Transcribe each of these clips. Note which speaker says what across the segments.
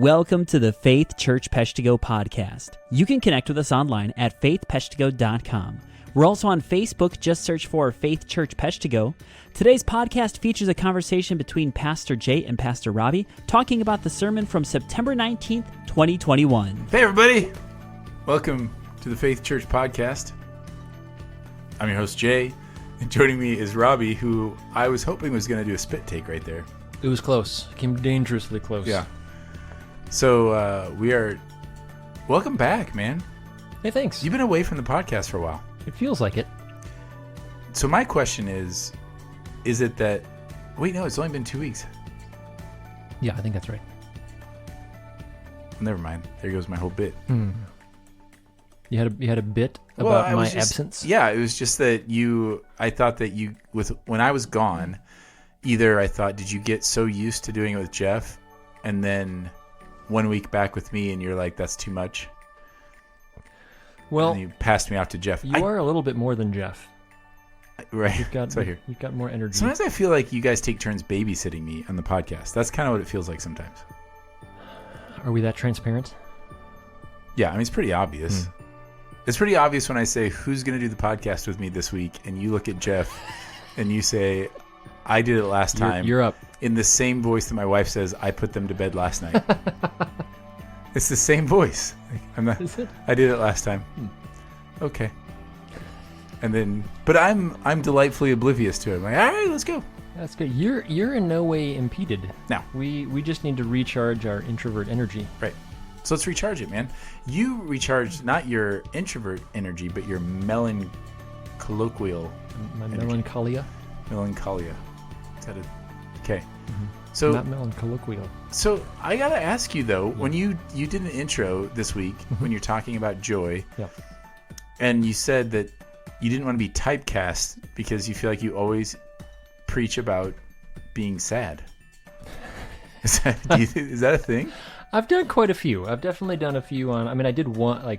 Speaker 1: Welcome to the Faith Church Peshtigo podcast. You can connect with us online at faithpeshtigo.com. We're also on Facebook. Just search for Faith Church Peshtigo. Today's podcast features a conversation between Pastor Jay and Pastor Robbie talking about the sermon from September 19th, 2021.
Speaker 2: Hey, everybody. Welcome to the Faith Church podcast. I'm your host, Jay. And joining me is Robbie, who I was hoping was going to do a spit take right there.
Speaker 3: It was close. It came dangerously close.
Speaker 2: Yeah. So we are... Welcome back, man.
Speaker 3: Hey, thanks.
Speaker 2: You've been away from the podcast for a while.
Speaker 3: It feels like it.
Speaker 2: So my question is it that... Wait, no, it's only been 2 weeks.
Speaker 3: Yeah, I think that's right.
Speaker 2: Never mind. There goes my whole bit.
Speaker 3: You had a bit about my absence?
Speaker 2: Yeah, it was just that I thought that when I was gone, either I thought, did you get so used to doing it with Jeff, and then 1 week back with me, and you're like, that's too much?
Speaker 3: Well,
Speaker 2: and you passed me off to Jeff.
Speaker 3: You are a little bit more than Jeff.
Speaker 2: Right.
Speaker 3: You've got more energy.
Speaker 2: Sometimes I feel like you guys take turns babysitting me on the podcast. That's kind of what it feels like sometimes.
Speaker 3: Are we that transparent?
Speaker 2: Yeah, I mean, it's pretty obvious. It's pretty obvious when I say, who's going to do the podcast with me this week? And you look at Jeff and you say, I did it last time.
Speaker 3: You're up.
Speaker 2: In the same voice that my wife says, I put them to bed last night. It's the same voice.
Speaker 3: Is it?
Speaker 2: I did it last time. Okay. And then, but I'm delightfully oblivious to it. I'm like, all right, let's go.
Speaker 3: That's good. You're in no way impeded.
Speaker 2: No.
Speaker 3: We just need to recharge our introvert energy.
Speaker 2: Right. So let's recharge it, man. You recharge not your introvert energy, but your
Speaker 3: My
Speaker 2: energy.
Speaker 3: melancholia.
Speaker 2: Melancholia. Is that okay?
Speaker 3: Mm-hmm.
Speaker 2: So
Speaker 3: not melancholical.
Speaker 2: So I gotta ask you though, when you did an intro this week when you're talking about joy,
Speaker 3: yeah,
Speaker 2: and you said that you didn't want to be typecast because you feel like you always preach about being sad. Is that a thing?
Speaker 3: I've done quite a few. I've definitely done a few on. I mean, I did one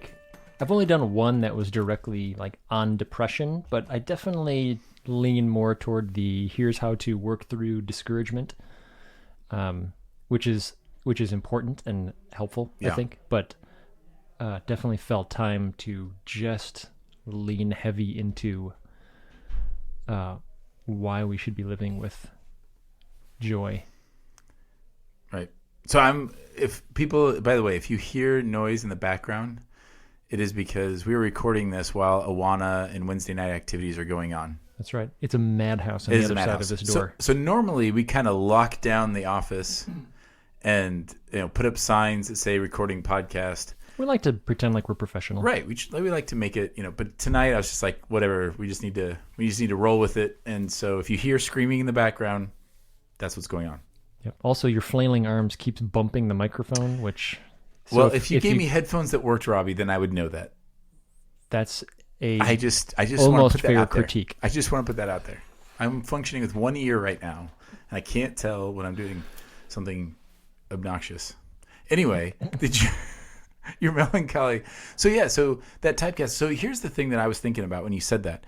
Speaker 3: I've only done one that was directly on depression, but I definitely lean more toward the here's how to work through discouragement, which is important and helpful,
Speaker 2: yeah.
Speaker 3: I think. But definitely felt time to just lean heavy into why we should be living with joy.
Speaker 2: Right. So by the way, if you hear noise in the background, it is because we were recording this while Awana and Wednesday night activities are going on.
Speaker 3: That's right. It's a madhouse on the other side of this door.
Speaker 2: So normally we kind of lock down the office and put up signs that say recording podcast.
Speaker 3: We like to pretend like we're professional.
Speaker 2: Right. We like to make it, but tonight I was just like, whatever, we just need to roll with it. And so if you hear screaming in the background, that's what's going on. Yep.
Speaker 3: Also, your flailing arms keeps bumping the microphone, which...
Speaker 2: So if you gave me headphones that worked, Robbie, then I would know that.
Speaker 3: That's a
Speaker 2: I just
Speaker 3: almost
Speaker 2: want to put that
Speaker 3: fair
Speaker 2: out there.
Speaker 3: critique.
Speaker 2: I just want to put that out there. I'm functioning with one ear right now, and I can't tell when I'm doing something obnoxious. Anyway, your melancholy. So yeah, so that typecast. So here's the thing that I was thinking about when you said that.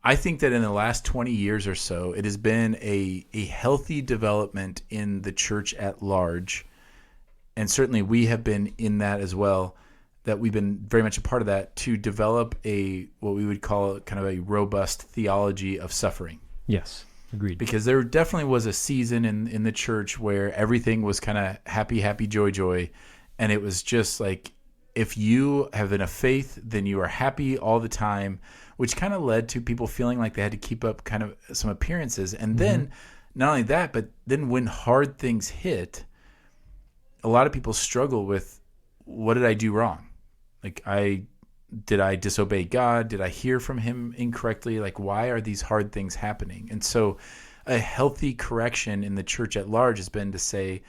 Speaker 2: I think that in the last 20 years or so, it has been a healthy development in the church at large. And certainly we have been in that as well, that we've been very much a part of that, to develop what we would call kind of a robust theology of suffering.
Speaker 3: Yes, agreed.
Speaker 2: Because there definitely was a season in the church where everything was kind of happy, happy, joy, joy. And it was just like, if you have enough faith, then you are happy all the time, which kind of led to people feeling like they had to keep up kind of some appearances. And then not only that, but then when hard things hit, a lot of people struggle with, what did I do wrong? Like, did I disobey God? Did I hear from him incorrectly? Like, why are these hard things happening? And so a healthy correction in the church at large has been to say,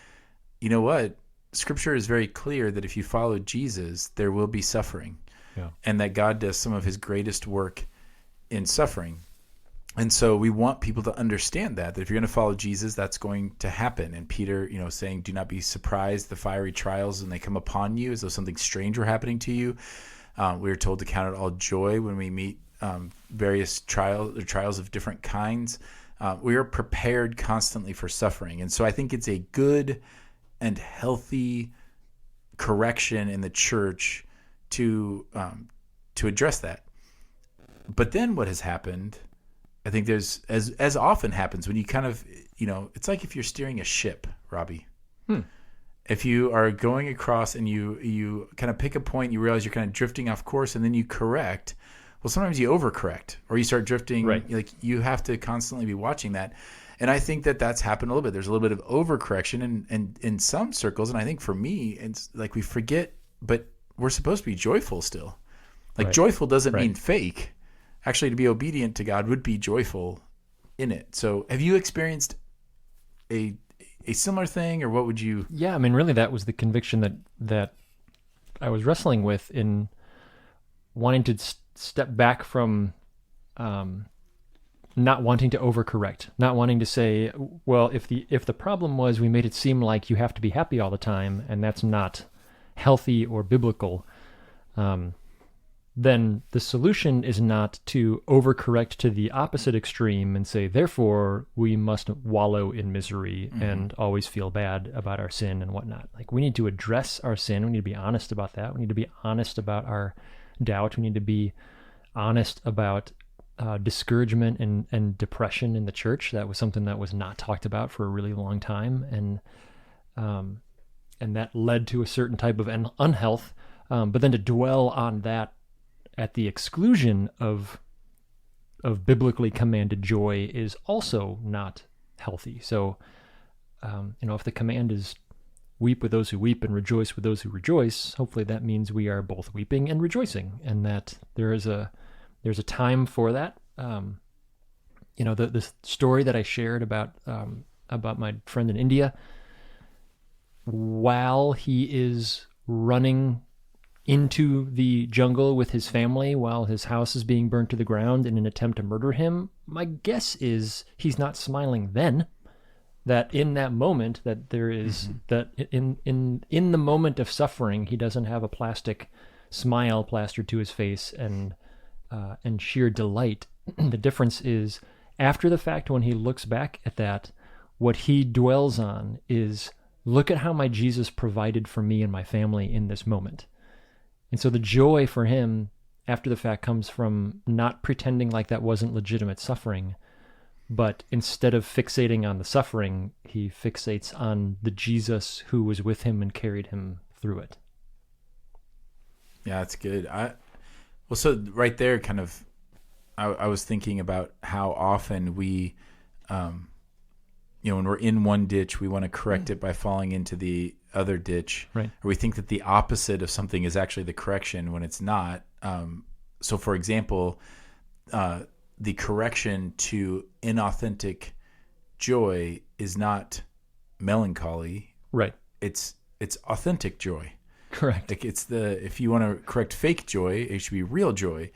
Speaker 2: you know what? Scripture is very clear that if you follow Jesus, there will be suffering. Yeah. And that God does some of his greatest work in suffering. And so we want people to understand that if you're going to follow Jesus, that's going to happen. And Peter, saying, do not be surprised the fiery trials when they come upon you as though something strange were happening to you. We are told to count it all joy when we meet various trials of different kinds. we are prepared constantly for suffering. And so I think it's a good and healthy correction in the church to address that. But then what has happened, I think there's, as often happens when you kind of, it's like if you're steering a ship, Robbie. If you are going across and you kind of pick a point, you realize you're kind of drifting off course, and then you correct. Well, sometimes you overcorrect or you start drifting.
Speaker 3: Right.
Speaker 2: Like you have to constantly be watching that. And I think that that's happened a little bit. There's a little bit of overcorrection and in some circles. And I think for me, it's like we forget, but we're supposed to be joyful still. Like joyful doesn't mean fake. Actually, to be obedient to God would be joyful in it. So have you experienced a similar thing, or what would you?
Speaker 3: Yeah, I mean, really, that was the conviction that I was wrestling with in wanting to step back from not wanting to overcorrect, not wanting to say, well, if the problem was we made it seem like you have to be happy all the time, and that's not healthy or biblical, then the solution is not to overcorrect to the opposite extreme and say, therefore, we must wallow in misery and always feel bad about our sin and whatnot. Like, we need to address our sin. We need to be honest about that. We need to be honest about our doubt. We need to be honest about discouragement and depression in the church. That was something that was not talked about for a really long time. And that led to a certain type of unhealth. But then to dwell on that at the exclusion of biblically commanded joy is also not healthy. So, if the command is weep with those who weep and rejoice with those who rejoice, hopefully that means we are both weeping and rejoicing, and that there's a time for that. The story that I shared about my friend in India, while he is running into the jungle with his family while his house is being burnt to the ground in an attempt to murder him, my guess is he's not smiling then. That in that moment, that there is that in the moment of suffering, he doesn't have a plastic smile plastered to his face and sheer delight. The difference is, after the fact, when he looks back at that, what he dwells on is, look at how my Jesus provided for me and my family in this moment. And so the joy for him after the fact comes from not pretending like that wasn't legitimate suffering, but instead of fixating on the suffering, he fixates on the Jesus who was with him and carried him through it.
Speaker 2: Yeah, that's good. So right there, kind of, I was thinking about how often we, when we're in one ditch, we want to correct it by falling into the other ditch,
Speaker 3: right?
Speaker 2: Or we think that the opposite of something is actually the correction when it's not. So, for example, the correction to inauthentic joy is not melancholy,
Speaker 3: right?
Speaker 2: It's authentic joy,
Speaker 3: correct?
Speaker 2: Like if you want to correct fake joy, it should be real joy.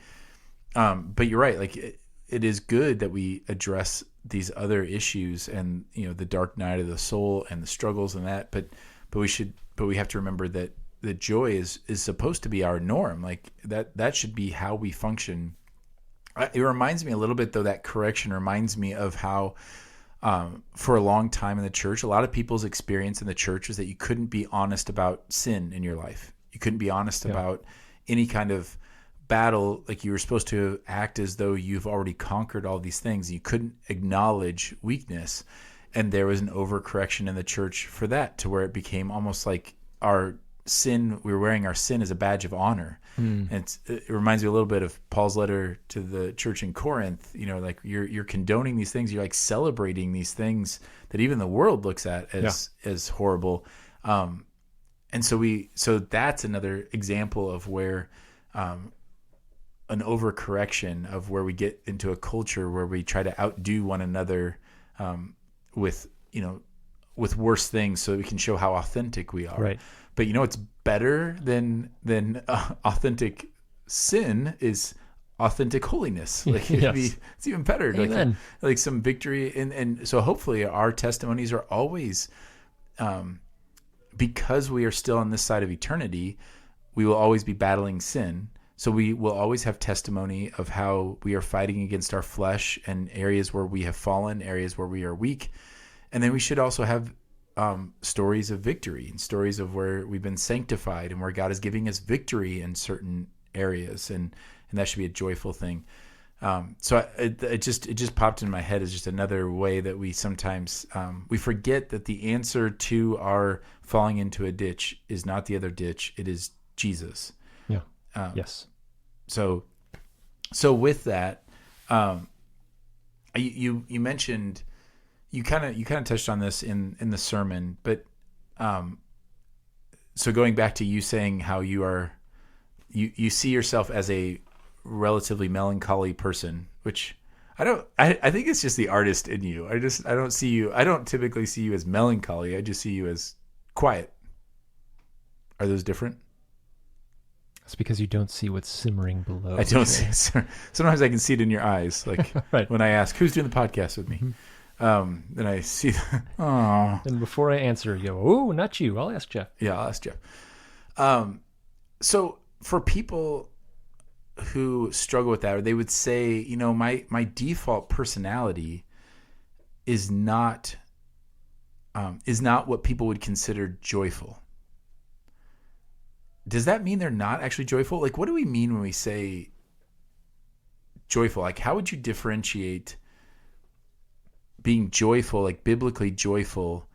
Speaker 2: But you're right. Like it is good that we address these other issues and the dark night of the soul and the struggles and that, but we have to remember that the joy is supposed to be our norm. Like that should be how we function. It reminds me a little bit, though, that correction reminds me of how for a long time in the church, a lot of people's experience in the church is that you couldn't be honest about sin in your life. You couldn't be honest about any kind of battle. Like, you were supposed to act as though you've already conquered all these things. You couldn't acknowledge weakness. And there was an overcorrection in the church for that, to where it became almost like our sin, we were wearing our sin as a badge of honor. And it reminds me a little bit of Paul's letter to the church in Corinth. Like you're condoning these things, you're like celebrating these things that even the world looks at as horrible. And so that's another example of where an overcorrection, of where we get into a culture where we try to outdo one another with worse things, so that we can show how authentic we are.
Speaker 3: Right.
Speaker 2: But it's better than authentic sin is authentic holiness. Like it's even better.
Speaker 3: Amen.
Speaker 2: Like some victory, and so hopefully our testimonies are always, because we are still on this side of eternity, we will always be battling sin. So we will always have testimony of how we are fighting against our flesh and areas where we have fallen, areas where we are weak. And then we should also have stories of victory and stories of where we've been sanctified and where God is giving us victory in certain areas. And that should be a joyful thing. So it just popped in my head as just another way that we sometimes we forget that the answer to our falling into a ditch is not the other ditch. It is Jesus.
Speaker 3: Yeah. Yes.
Speaker 2: So with that, you mentioned, you kind of touched on this in the sermon, but so going back to you saying how you see yourself as a relatively melancholy person, which I think it's just the artist in you. I don't typically see you as melancholy. I just see you as quiet. Are those different?
Speaker 3: It's because you don't see what's simmering below.
Speaker 2: I don't see it. Sometimes I can see it in your eyes. Like
Speaker 3: right.
Speaker 2: When I ask, who's doing the podcast with me? Then I see, oh.
Speaker 3: And before I answer, you go, oh, not you. I'll ask Jeff.
Speaker 2: Yeah, I'll ask Jeff. So for people who struggle with that, or they would say, my default personality is not what people would consider joyful. Does that mean they're not actually joyful? Like, what do we mean when we say joyful? Like, how would you differentiate being joyful, like biblically joyful,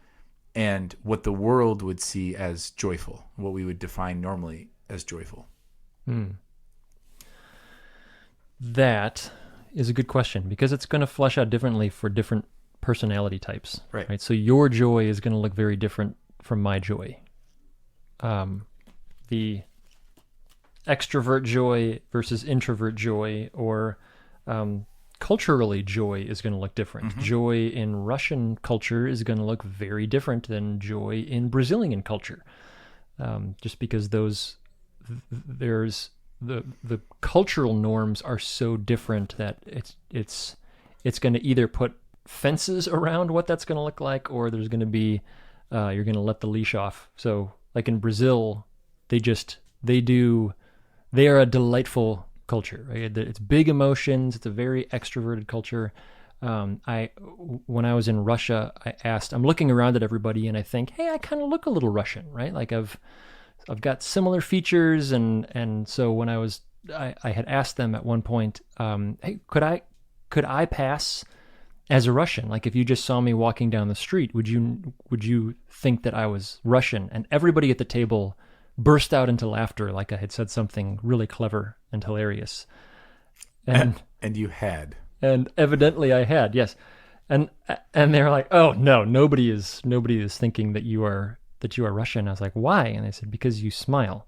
Speaker 2: and what the world would see as joyful, what we would define normally as joyful?
Speaker 3: That is a good question, because it's going to flesh out differently for different personality types.
Speaker 2: Right.
Speaker 3: So your joy is going to look very different from my joy. The extrovert joy versus introvert joy, or culturally joy, is going to look different. Mm-hmm. Joy in Russian culture is going to look very different than joy in Brazilian culture, just because there's the cultural norms are so different that it's going to either put fences around what that's going to look like, or there's going to be you're going to let the leash off. So like in Brazil, they are a delightful culture, right? It's big emotions. It's a very extroverted culture. When I was in Russia, I'm looking around at everybody and I think, hey, I kind of look a little Russian, right? Like I've got similar features. And so when I had asked them at one point, hey, could I pass as a Russian? Like if you just saw me walking down the street, would you think that I was Russian? And everybody at the table burst out into laughter, like I had said something really clever and hilarious. And
Speaker 2: you had.
Speaker 3: And evidently I had, yes. And they're like, "Oh no, nobody is thinking that you are Russian." I was like, "Why?" And they said, "Because you smile."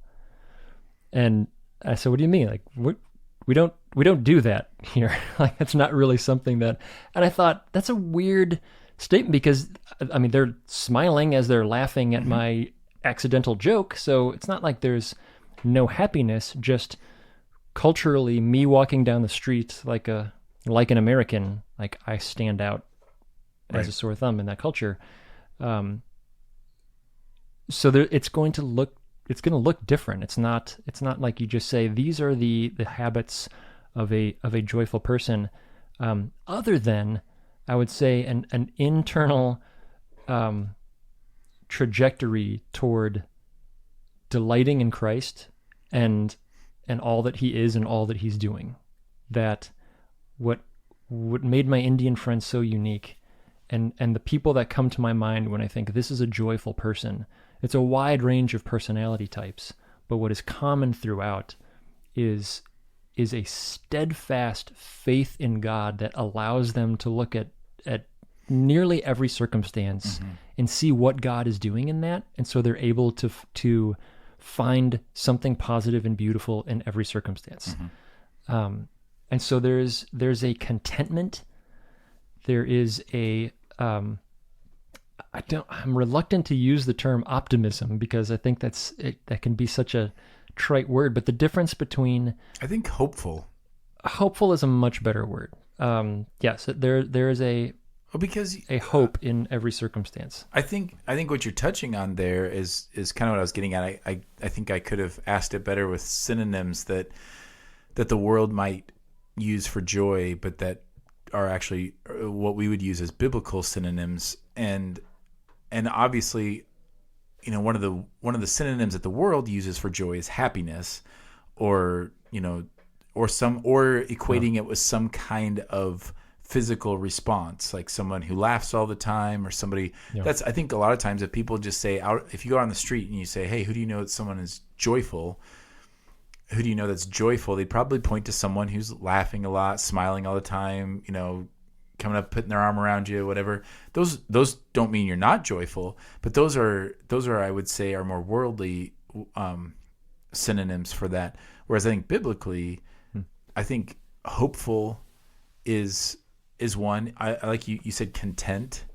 Speaker 3: And I said, "What do you mean? Like we don't do that here. Like it's not really something that." And I thought that's a weird statement, because I mean they're smiling as they're laughing at my accidental joke, so it's not like there's no happiness. Just culturally, me walking down the street like an American, like I stand out as a sore thumb in that culture. So it's going to look different. It's not like you just say these are the habits of a joyful person. Other than, I would say, an internal trajectory toward delighting in Christ and all that he is and all that he's doing. That what made my Indian friends so unique, and the people that come to my mind when I think this is a joyful person, it's a wide range of personality types, but what is common throughout is a steadfast faith in God that allows them to look at nearly every circumstance and see what God is doing in that, and so they're able to find something positive and beautiful in every circumstance. And so there's a contentment. There is a I'm reluctant to use the term optimism, because I think that can be such a trite word, but the difference between, I
Speaker 2: think hopeful
Speaker 3: is a much better word. Yes, there is a hope in every circumstance.
Speaker 2: I think what you're touching on there is kind of what I was getting at. I think I could have asked it better with synonyms, that that the world might use for joy, but that are actually what we would use as biblical synonyms. And obviously, one of the synonyms that the world uses for joy is happiness, or equating it with some kind of physical response, like someone who laughs all the time, or somebody that's, I think a lot of times if people just say if you go on the street and you say, hey, who do you know that someone is joyful? Who do you know that's joyful? They'd probably point to someone who's laughing a lot, smiling all the time, coming up, putting their arm around you, whatever. Those don't mean you're not joyful, but those are I would say are more worldly synonyms for that. Whereas I think biblically, I think hopeful is one. I like you said content.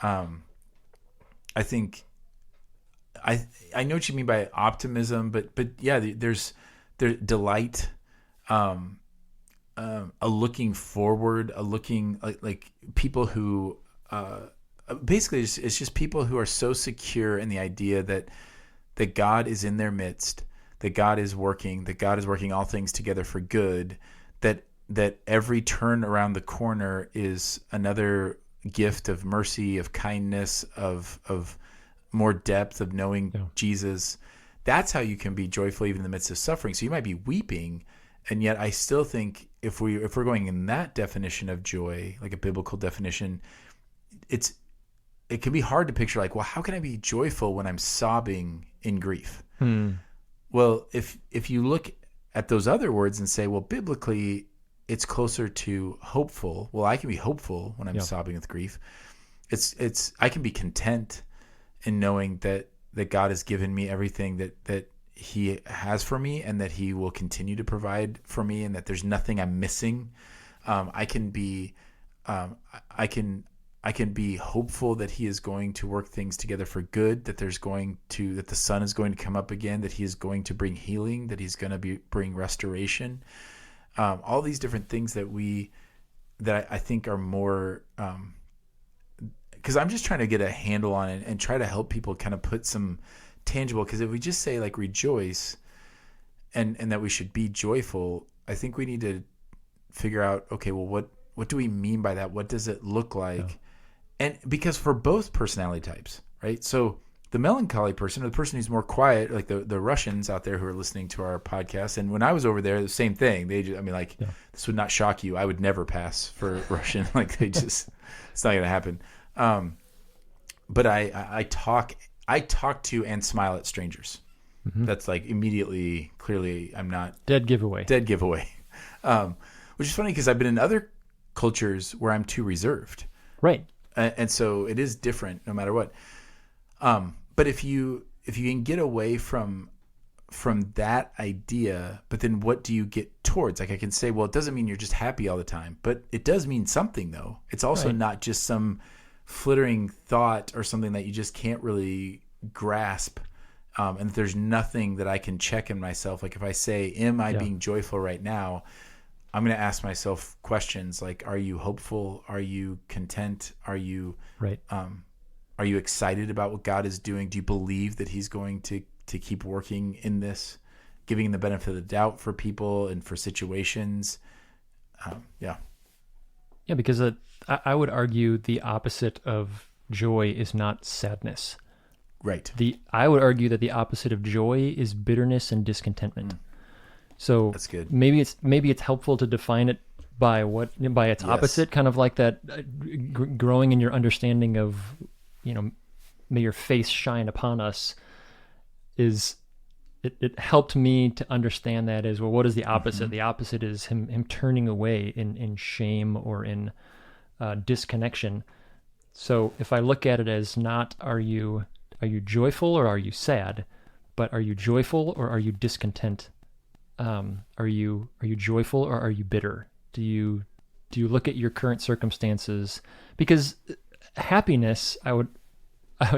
Speaker 2: I think I know what you mean by optimism, but yeah, there's delight, a looking forward, a looking like people who basically it's just people who are so secure in the idea that God is in their midst, that God is working all things together for good, that every turn around the corner is another gift of mercy, of kindness, of more depth, of knowing Jesus. That's how you can be joyful even in the midst of suffering. So you might be weeping, and yet I still think if we're going in that definition of joy, like a biblical definition, it can be hard to picture, like, well, how can I be joyful when I'm sobbing in grief? Well, if you look at those other words and say, well, biblically it's closer to hopeful. Well, I can be hopeful when I'm sobbing with grief. I can be content in knowing that God has given me everything that he has for me, and that he will continue to provide for me, and that there's nothing I'm missing. I can be hopeful that he is going to work things together for good, that the sun is going to come up again, that he is going to bring healing, that he's going to bring restoration. All these different things that I think are more, because I'm just trying to get a handle on it and try to help people kind of put some tangible, because if we just say like rejoice and that we should be joyful, I think we need to figure out, okay, well, what do we mean by that? What does it look like? Yeah. And because for both personality types, right? So the melancholy person, or the person who's more quiet, like the Russians out there who are listening to our podcast, and when I was over there, the same thing. This would not shock you. I would never pass for Russian. Like it's not going to happen. But I talk to and smile at strangers. Mm-hmm. That's like immediately, clearly, I'm not
Speaker 3: dead giveaway.
Speaker 2: Which is funny because I've been in other cultures where I'm too reserved.
Speaker 3: Right.
Speaker 2: And so it is different no matter what. But if you can get away from that idea, but then what do you get towards? Like I can say, well, it doesn't mean you're just happy all the time, but it does mean something though. It's also not just some flittering thought or something that you just can't really grasp. And there's nothing that I can check in myself. Like if I say, am I being joyful right now? I'm going to ask myself questions like, are you hopeful? Are you content? Are you excited about what God is doing? Do you believe that he's going to keep working in this, giving the benefit of the doubt for people and for situations?
Speaker 3: Because I would argue the opposite of joy is not sadness.
Speaker 2: Right.
Speaker 3: I would argue that the opposite of joy is bitterness and discontentment. So
Speaker 2: that's good.
Speaker 3: Maybe it's helpful to define it by its opposite, kind of like that growing in your understanding of, may your face shine upon us. It helped me to understand that as well. What is the opposite? Mm-hmm. The opposite is him turning away in shame or in disconnection. So if I look at it as not are you joyful or are you sad, but are you joyful or are you discontent? Are you joyful or are you bitter? Do you look at your current circumstances? Because happiness, I would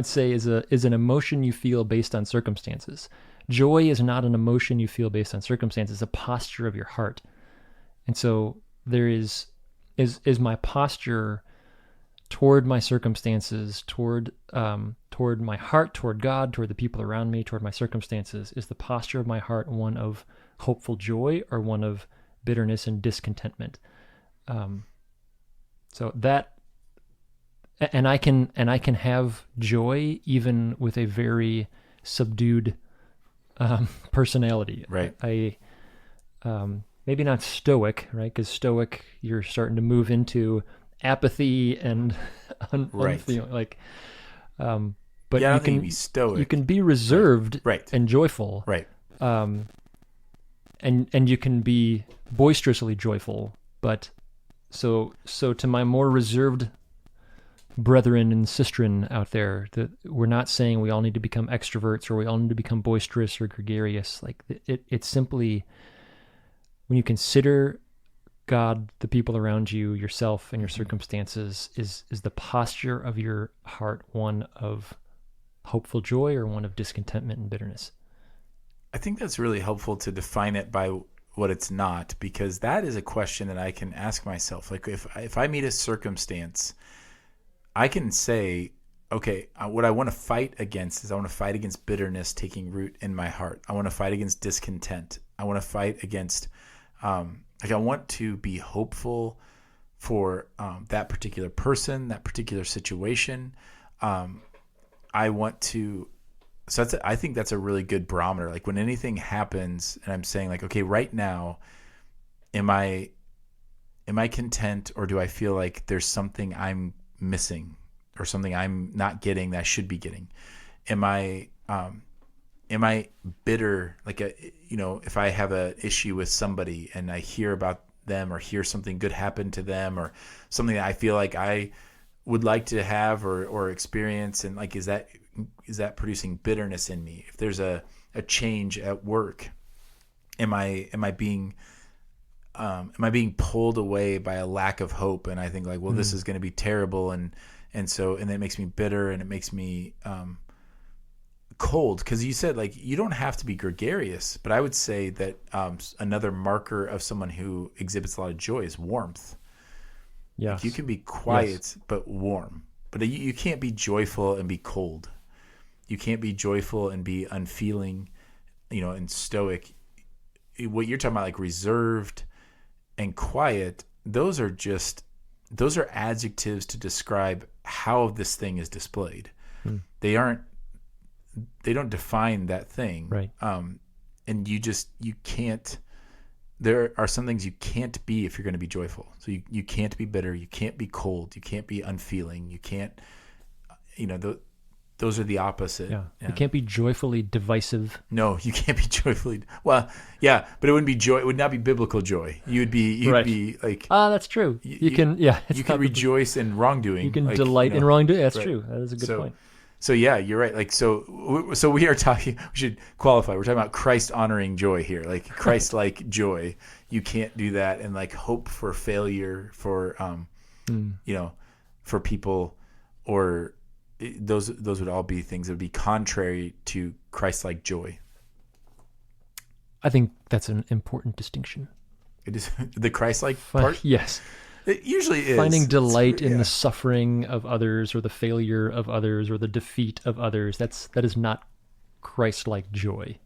Speaker 3: say, is an emotion you feel based on circumstances. Joy is not an emotion you feel based on circumstances. It's a posture of your heart. And so there is my posture toward my circumstances, toward toward my heart, toward God, toward the people around me, toward my circumstances? Is the posture of my heart one of hopeful joy or one of bitterness and discontentment? So that, and I can have joy even with a very subdued personality.
Speaker 2: Right.
Speaker 3: I maybe not stoic, right? Because stoic, you're starting to move into apathy and
Speaker 2: Right.
Speaker 3: like. But
Speaker 2: yeah, I
Speaker 3: you
Speaker 2: don't think
Speaker 3: can
Speaker 2: you'd be stoic.
Speaker 3: you can be reserved
Speaker 2: Right.
Speaker 3: and joyful,
Speaker 2: Right.
Speaker 3: and you can be boisterously joyful. But so to my more reserved brethren and sistren out there, that we're not saying we all need to become extroverts or we all need to become boisterous or gregarious. Like it's simply when you consider God, the people around you, yourself, and your circumstances, is the posture of your heart one of hopeful joy or one of discontentment and bitterness?
Speaker 2: I think that's really helpful to define it by what it's not, because that is a question that I can ask myself. Like if I meet a circumstance, I can say, okay, what I want to fight against is I want to fight against bitterness taking root in my heart. I want to fight against discontent. I want to fight against, I want to be hopeful for that particular person, that particular situation. I want to, so I think that's a really good barometer. Like when anything happens and I'm saying like, okay, right now, am I content, or do I feel like there's something I'm missing or something I'm not getting that I should be getting? Am I bitter? Like, if I have a issue with somebody and I hear about them or hear something good happen to them or something that I feel like I would like to have or experience, and like, is that producing bitterness in me? If there's a change at work, am I being pulled away by a lack of hope? And I think like, well, this is going to be terrible. And that makes me bitter, and it makes me, cold. Cause you said like, you don't have to be gregarious, but I would say that, another marker of someone who exhibits a lot of joy is warmth.
Speaker 3: Yes.
Speaker 2: Like you can be quiet, but warm, but you can't be joyful and be cold. You can't be joyful and be unfeeling, and stoic. What you're talking about, like reserved and quiet, those are adjectives to describe how this thing is displayed. They don't define that thing.
Speaker 3: Right.
Speaker 2: And you can't, there are some things you can't be if you're going to be joyful. So you can't be bitter. You can't be cold. You can't be unfeeling. You can't, those are the opposite.
Speaker 3: Yeah. You can't be joyfully divisive.
Speaker 2: No, you can't be joyfully. Well, yeah, but it wouldn't be joy. It would not be biblical joy. You'd be like.
Speaker 3: That's true. You can
Speaker 2: rejoice in wrongdoing.
Speaker 3: You can delight in wrongdoing. That's
Speaker 2: right.
Speaker 3: True. That is a good point.
Speaker 2: So yeah, you're right. Like so we are talking. We should qualify. We're talking about Christ honoring joy here, like Christ-like joy. You can't do that and like hope for failure for for people, or those would all be things that would be contrary to Christ-like joy.
Speaker 3: I think that's an important distinction.
Speaker 2: It is the Christ-like part.
Speaker 3: Yes.
Speaker 2: It usually is.
Speaker 3: Finding delight in the suffering of others or the failure of others or the defeat of others. That is not Christ-like joy.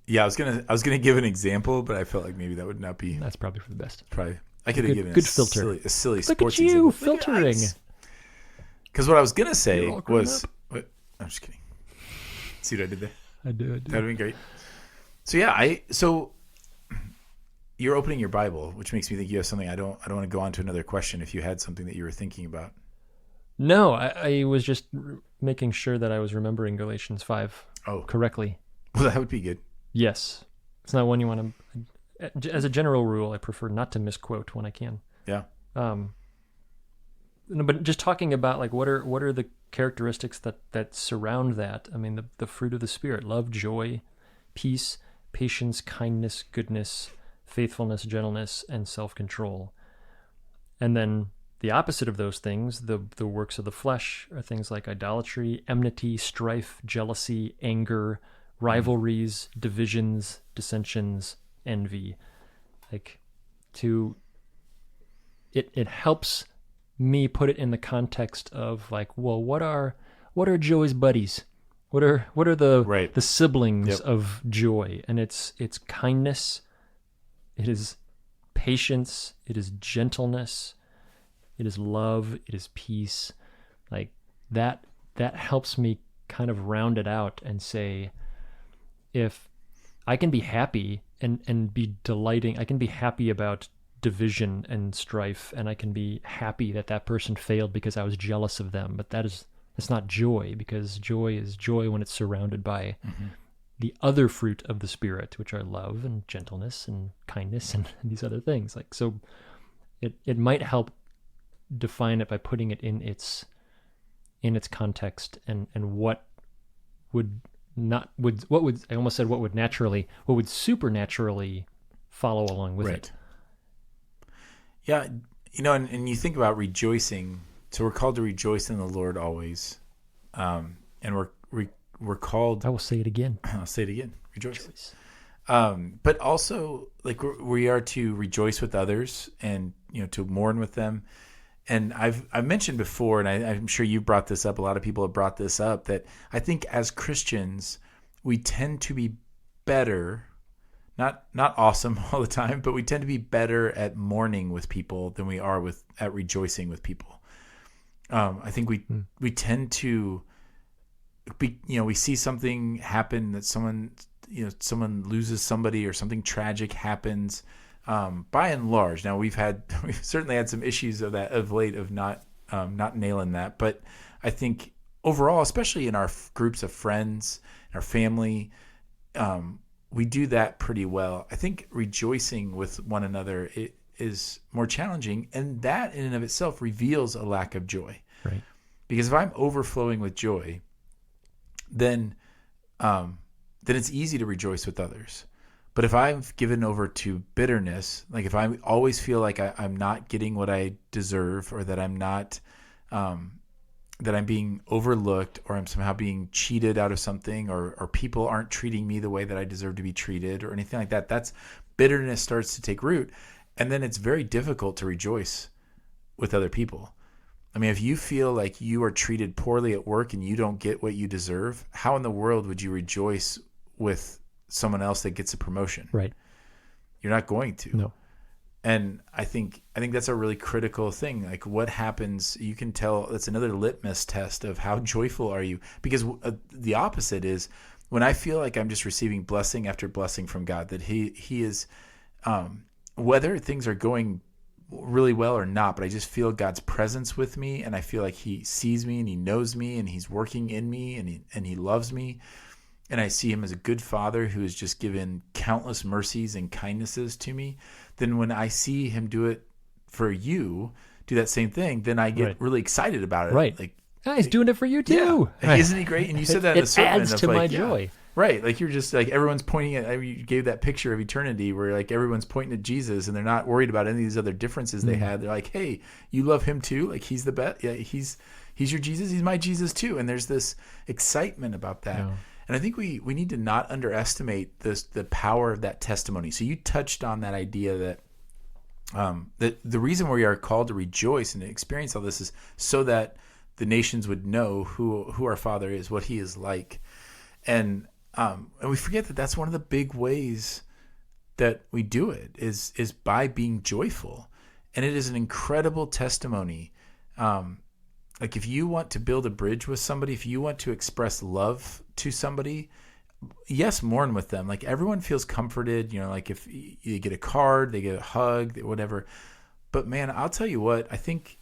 Speaker 2: Yeah, I was gonna give an example, but I felt like maybe that would not be.
Speaker 3: That's probably for the best.
Speaker 2: Probably I could have given
Speaker 3: good filter.
Speaker 2: A silly
Speaker 3: Look
Speaker 2: sports
Speaker 3: at you
Speaker 2: example.
Speaker 3: filtering.
Speaker 2: Because what I was gonna say was, I'm just kidding. See what I did there?
Speaker 3: I do.
Speaker 2: That would have been great. So yeah, you're opening your Bible, which makes me think you have something. I don't want to go on to another question if you had something that you were thinking about.
Speaker 3: No, I was just making sure that I was remembering Galatians 5 correctly.
Speaker 2: Well, that would be good.
Speaker 3: Yes. It's not one you want to... As a general rule, I prefer not to misquote when I can.
Speaker 2: Yeah.
Speaker 3: But just talking about like what are the characteristics that surround that? I mean, the fruit of the Spirit: love, joy, peace, patience, kindness, goodness, faithfulness, gentleness, and self-control. And then the opposite of those things, the works of the flesh, are things like idolatry, enmity, strife, jealousy, anger, rivalries, divisions, dissensions, envy. Like it helps me put it in the context of like, well, what are Joy's buddies? What are the siblings of joy? And it's kindness, it is patience, it is gentleness, it is love, it is peace. Like that helps me kind of round it out and say, if I can be happy and be delighting, I can be happy about division and strife, and I can be happy that person failed because I was jealous of them, but that's not joy, because joy is joy when it's surrounded by the other fruit of the Spirit, which are love and gentleness and kindness and these other things. Like, so it might help define it by putting it in its context, and what would supernaturally follow along with it.
Speaker 2: Yeah, and you think about rejoicing. So we're called to rejoice in the Lord always, and we're called.
Speaker 3: I will say it again.
Speaker 2: I'll say it again. Rejoice. But also, like, we are to rejoice with others, and to mourn with them. And I've mentioned before, and I'm sure you've brought this up. A lot of people have brought this up, that I think as Christians we tend to be better. Not awesome all the time, but we tend to be better at mourning with people than we are at rejoicing with people. I think we tend to be, we see something happen, that someone loses somebody or something tragic happens. By and large, now we've certainly had some issues of that of late, of not nailing that, but I think overall, especially in our groups of friends, our family, we do that pretty well. I think rejoicing with one another is more challenging, and that in and of itself reveals a lack of joy.
Speaker 3: Right.
Speaker 2: Because if I'm overflowing with joy, then it's easy to rejoice with others. But if I've given over to bitterness, like if I always feel like I'm not getting what I deserve, or that I'm not, that I'm being overlooked, or I'm somehow being cheated out of something, or people aren't treating me the way that I deserve to be treated, or anything like that, that's bitterness starts to take root. And then it's very difficult to rejoice with other people. I mean, if you feel like you are treated poorly at work and you don't get what you deserve, how in the world would you rejoice with someone else that gets a promotion?
Speaker 3: Right.
Speaker 2: You're not going to.
Speaker 3: No.
Speaker 2: And I think that's a really critical thing. Like, what happens, you can tell, that's another litmus test of how joyful are you. Because the opposite is when I feel like I'm just receiving blessing after blessing from God, that he is, whether things are going really well or not, but I just feel God's presence with me, and I feel like he sees me and he knows me and he's working in me, and he loves me. And I see him as a good father who has just given countless mercies and kindnesses to me. Then when I see him do that same thing, then I get really excited about it.
Speaker 3: Right.
Speaker 2: Like,
Speaker 3: he's doing it for you too.
Speaker 2: Yeah. Like, isn't he great? And you said that in the sermon.
Speaker 3: It adds to my joy.
Speaker 2: Right. Like, you're just like, everyone's pointing at, you gave that picture of eternity where like everyone's pointing at Jesus and they're not worried about any of these other differences they had. They're like, hey, you love him too. Like, he's the best. Yeah. He's your Jesus. He's my Jesus too. And there's this excitement about that. Yeah. And I think we need to not underestimate the power of that testimony. So you touched on that idea that the reason we are called to rejoice and to experience all this is so that the nations would know who our Father is, what he is like. And we forget that that's one of the big ways that we do it is by being joyful. And it is an incredible testimony. Like, if you want to build a bridge with somebody, if you want to express love to somebody, yes, mourn with them. Like, everyone feels comforted, like if you get a card, they get a hug, whatever. But man, I'll tell you what, I think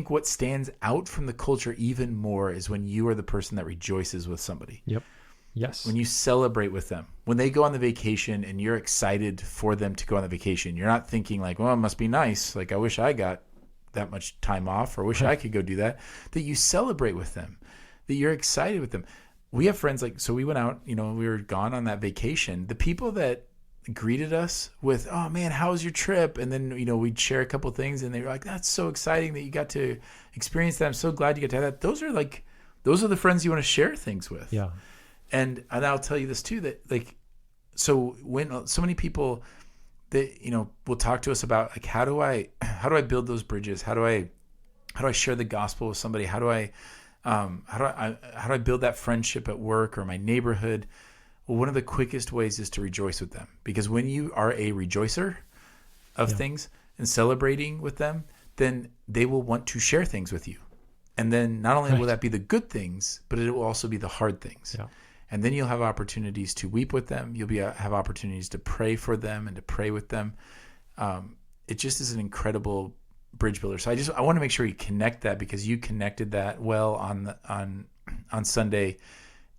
Speaker 2: what stands out from the culture even more is when you are the person that rejoices with somebody.
Speaker 3: Yep. Yes.
Speaker 2: When you celebrate with them, when they go on the vacation and you're excited for them to go on the vacation, you're not thinking like, well, it must be nice. Like, I wish I got that much time off, or wish I could go do that. That you celebrate with them, that you're excited with them. We have friends, like, so we went out, we were gone on that vacation. The people that greeted us with, oh man, how was your trip? And then, we'd share a couple things and they were like, that's so exciting that you got to experience that. I'm so glad you got to have that. Those are the friends you want to share things with.
Speaker 3: Yeah.
Speaker 2: And I'll tell you this too, that like, so when so many people that, will talk to us about like, how do I build those bridges? How do How do I share the gospel with somebody? How do I build that friendship at work or my neighborhood? Well, one of the quickest ways is to rejoice with them, because when you are a rejoicer of things and celebrating with them, then they will want to share things with you. And then not only will that be the good things, but it will also be the hard things. Yeah. And then you'll have opportunities to weep with them. You'll have opportunities to pray for them and to pray with them. It just is an incredible bridge builder. So I want to make sure you connect that, because you connected that well on Sunday,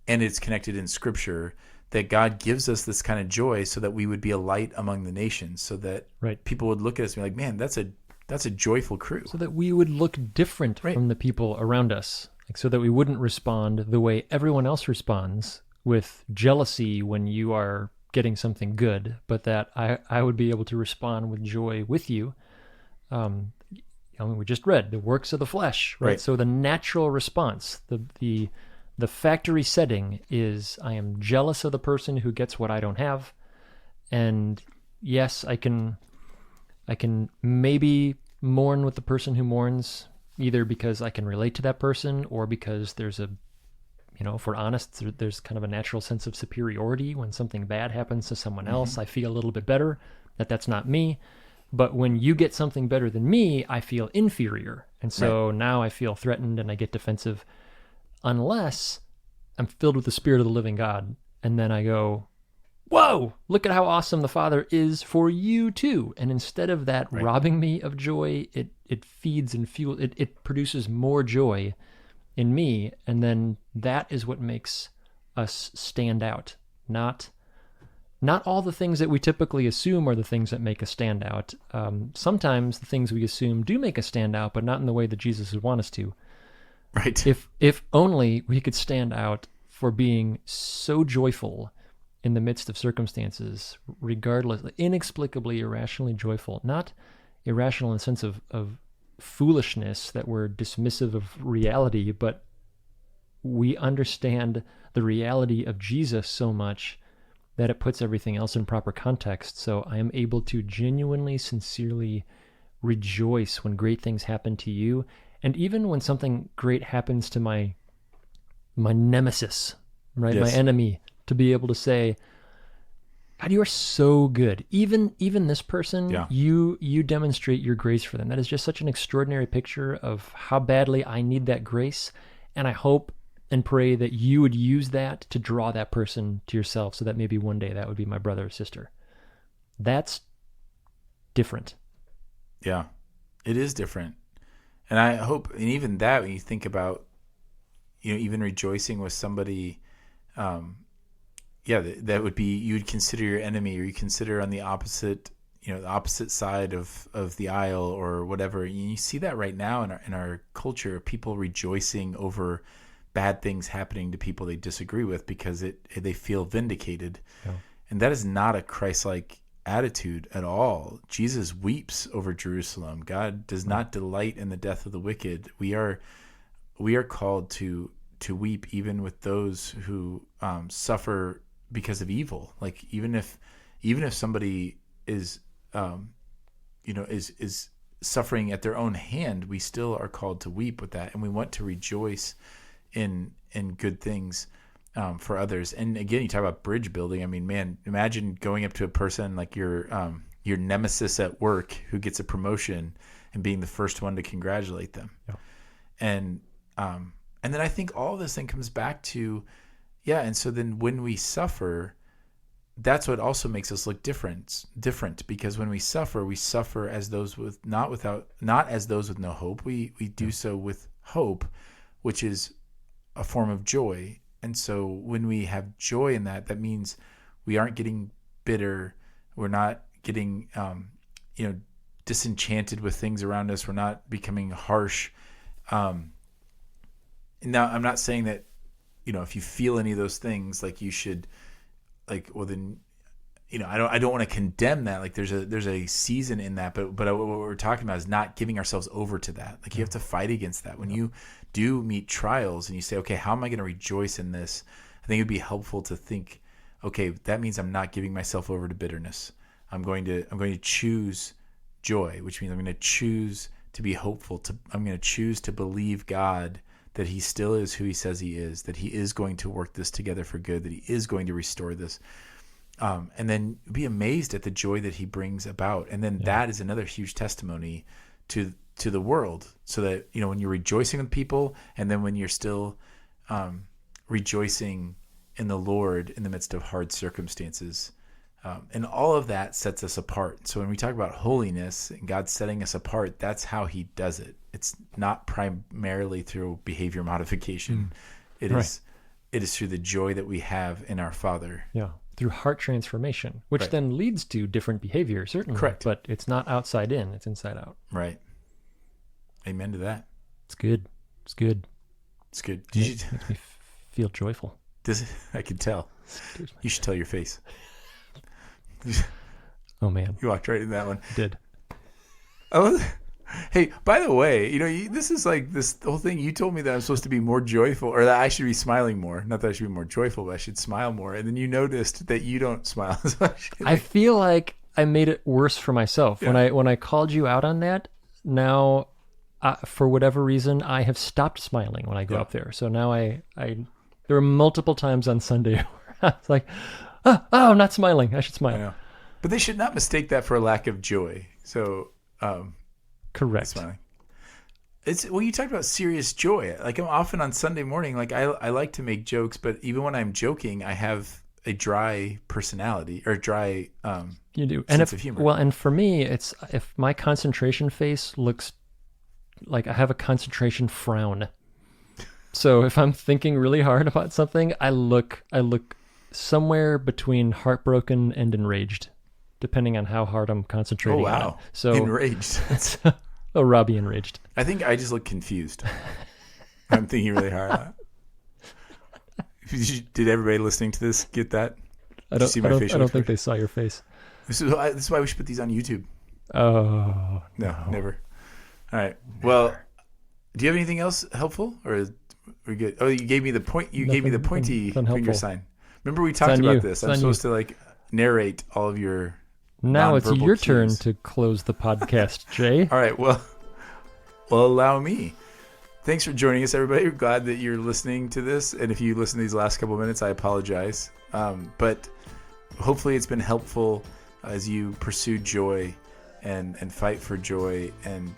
Speaker 2: and it's connected in Scripture, that God gives us this kind of joy so that we would be a light among the nations, so that people would look at us and be like, man, that's a joyful crew.
Speaker 3: So that we would look different from the people around us, like, so that we wouldn't respond the way everyone else responds, with jealousy when you are getting something good, but that I would be able to respond with joy with you. We just read the works of the flesh, right? So the natural response, the factory setting is, I am jealous of the person who gets what I don't have. And yes, I can maybe mourn with the person who mourns, either because I can relate to that person, or because there's if we're honest, there's kind of a natural sense of superiority. When something bad happens to someone else, I feel a little bit better that's not me. But when you get something better than me, I feel inferior. And so now I feel threatened and I get defensive, unless I'm filled with the Spirit of the living God. And then I go, whoa, look at how awesome the Father is for you too. And instead of that robbing me of joy, it feeds and fuels, it produces more joy in me. And then that is what makes us stand out. Not all the things that we typically assume are the things that make us stand out. Sometimes the things we assume do make us stand out, but not in the way that Jesus would want us to.
Speaker 2: Right.
Speaker 3: If only we could stand out for being so joyful in the midst of circumstances, regardless, inexplicably, irrationally joyful. Not irrational in the sense of foolishness, that we're dismissive of reality, but we understand the reality of Jesus so much that it puts everything else in proper context. So I am able to genuinely, sincerely rejoice when great things happen to you. And even when something great happens to my nemesis, right? My enemy, to be able to say, God, you are so good. Even this person, you demonstrate your grace for them. That is just such an extraordinary picture of how badly I need that grace. And I hope and pray that you would use that to draw that person to yourself, so that maybe one day that would be my brother or sister. That's different.
Speaker 2: Yeah, it is different. And I hope, and even that, when you think about, even rejoicing with somebody, that would be, you would consider your enemy, or you consider on the opposite, the opposite side of the aisle or whatever. And you see that right now in our culture, people rejoicing over bad things happening to people they disagree with, because they feel vindicated. Yeah. And that is not a Christ-like attitude at all. Jesus weeps over Jerusalem. God does not delight in the death of the wicked. We are called to weep even with those who suffer because of evil. Like even if somebody is is suffering at their own hand, we still are called to weep with that, and we want to rejoice in good things for others. And again, you talk about bridge building. I mean, man, imagine going up to a person like your nemesis at work who gets a promotion and being the first one to congratulate them. Yeah. And then I think all of this thing comes back to, and so then when we suffer, that's what also makes us look different, because when we suffer as those with not as those with no hope. We do so with hope, which is a form of joy. And so when we have joy in that means we aren't getting bitter. We're not getting, disenchanted with things around us. We're not becoming harsh. Now, I'm not saying that, if you feel any of those things, like you should, I don't want to condemn that. Like there's a season in that, but what we're talking about is not giving ourselves over to that. Like you have to fight against that. When you do meet trials and you say, okay, how am I going to rejoice in this? I think it'd be helpful to think, okay, that means I'm not giving myself over to bitterness. I'm going to choose joy, which means I'm going to choose to be hopeful. I'm going to choose to believe God that he still is who he says he is, that he is going to work this together for good, that he is going to restore this. And then be amazed at the joy that he brings about. And then that is another huge testimony to the world, so that, when you're rejoicing with people, and then when you're still rejoicing in the Lord in the midst of hard circumstances. And all of that sets us apart. So when we talk about holiness and God setting us apart, that's how he does it. It's not primarily through behavior modification. It is through the joy that we have in our Father.
Speaker 3: Yeah. Through heart transformation, which then leads to different behavior, certainly.
Speaker 2: Correct.
Speaker 3: But it's not outside in, it's inside out.
Speaker 2: Right. Amen to that.
Speaker 3: It's good. It's good.
Speaker 2: It's good.
Speaker 3: It makes me feel joyful.
Speaker 2: I can tell. You should tell your face.
Speaker 3: Oh, man.
Speaker 2: You walked right in that one.
Speaker 3: I did.
Speaker 2: Oh, hey, by the way, this is like this whole thing. You told me that I'm supposed to be more joyful, or that I should be smiling more. Not that I should be more joyful, but I should smile more. And then you noticed that you don't smile as much.
Speaker 3: I feel like I made it worse for myself.
Speaker 2: Yeah.
Speaker 3: When I called you out on that, now, for whatever reason, I have stopped smiling when I go up there. So now I there were multiple times on Sunday where I was like, oh, I'm not smiling. I should smile.
Speaker 2: I know. But they should not mistake that for a lack of joy. So,
Speaker 3: correct.
Speaker 2: Smiling. You talked about serious joy. Like, I'm often on Sunday morning, like I like to make jokes, but even when I'm joking, I have a dry personality, or dry
Speaker 3: you do.
Speaker 2: sense of humor.
Speaker 3: Well, and for me, it's if my concentration face looks like I have a concentration frown. So if I'm thinking really hard about something, I look somewhere between heartbroken and enraged, depending on how hard I'm concentrating.
Speaker 2: Oh, wow.
Speaker 3: On it. So
Speaker 2: enraged.
Speaker 3: Oh, Robbie enraged.
Speaker 2: I think I just look confused. I'm thinking really hard. Did everybody listening to this get that?
Speaker 3: I don't think they saw your face.
Speaker 2: This is why we should put these on YouTube.
Speaker 3: Oh
Speaker 2: no, never. All right. Well, do you have anything else helpful, or are we good? Oh, you gave me the point. You gave me the pointy finger sign. Remember we talked about this. I'm supposed to narrate all of your.
Speaker 3: Now it's your
Speaker 2: cues.
Speaker 3: turn to close the podcast, Jay.
Speaker 2: All right. Well, allow me. Thanks for joining us, everybody. We're glad that you're listening to this. And if you listen to these last couple of minutes, I apologize. But hopefully it's been helpful as you pursue joy and fight for joy and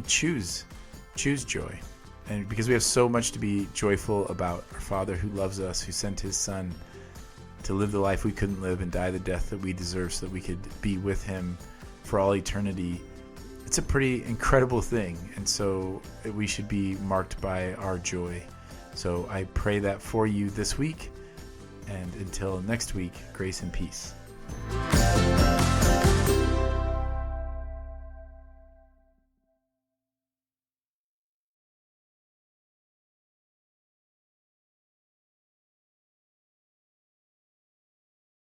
Speaker 2: choose joy. And because we have so much to be joyful about, our Father who loves us, who sent his Son to live the life we couldn't live and die the death that we deserve so that we could be with him for all eternity. It's a pretty incredible thing. And so we should be marked by our joy. So I pray that for you this week. And until next week, grace and peace.